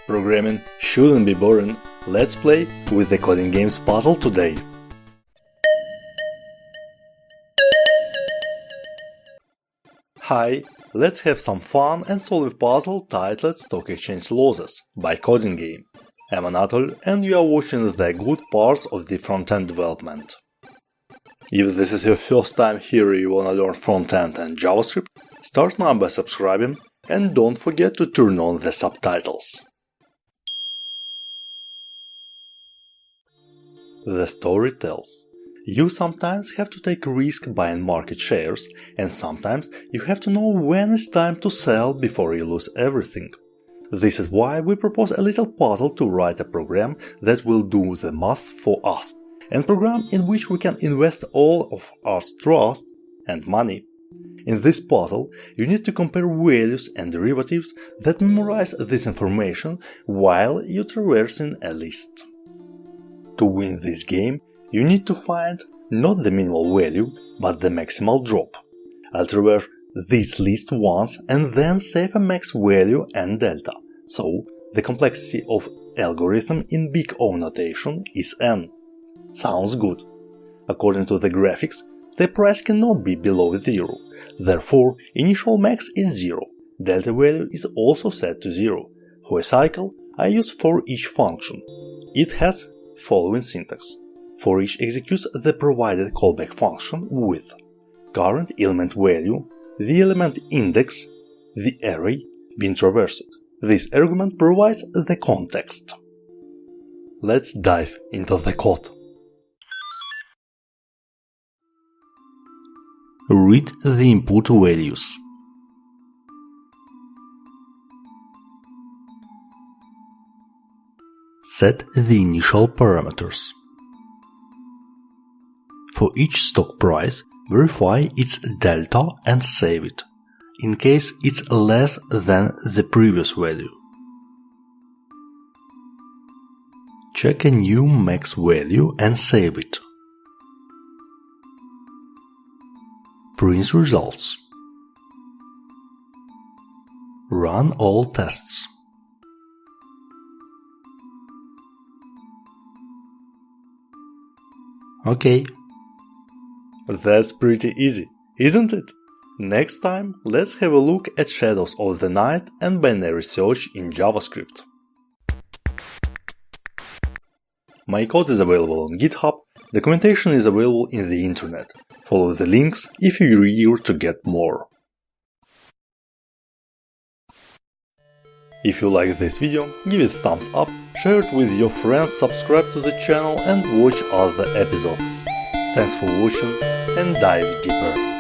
Programming shouldn't be boring. Let's play with the Coding Games puzzle today. Hi, let's have some fun and solve a puzzle titled Stock Exchange Losses by Coding Game. I'm Anatol and you are watching the good parts of the front-end development. If this is your first time here and you wanna learn front-end and JavaScript, start now by subscribing and don't forget to turn on the subtitles. The story tells, you sometimes have to take risk buying market shares, and sometimes you have to know when it's time to sell before you lose everything. This is why we propose a little puzzle to write a program that will do the math for us, and program in which we can invest all of our trust and money. In this puzzle, you need to compare values and derivatives that memorize this information while you're traversing a list. To win this game, you need to find not the minimal value, but the maximal drop. I'll traverse this list once and then save a max value and delta, so the complexity of algorithm in big O notation is n. Sounds good. According to the graphics, the price cannot be below 0, therefore initial max is 0. Delta value is also set to 0. For a cycle, I use for each function. It has following syntax. For each executes the provided callback function with current element value, the element index, the array being traversed. This argument provides the context. Let's dive into the code. Read the input values. Set the initial parameters. For each stock price, verify its delta and save it, in case it's less than the previous value. Check a new max value and save it. Print results. Run all tests. Okay. That's pretty easy, isn't it? Next time, let's have a look at Shadows of the Night and binary search in JavaScript. My code is available on GitHub, documentation is available in the internet. Follow the links if you're eager to get more. If you like this video, give it a thumbs up, share it with your friends, subscribe to the channel and watch other episodes. Thanks for watching and dive deeper.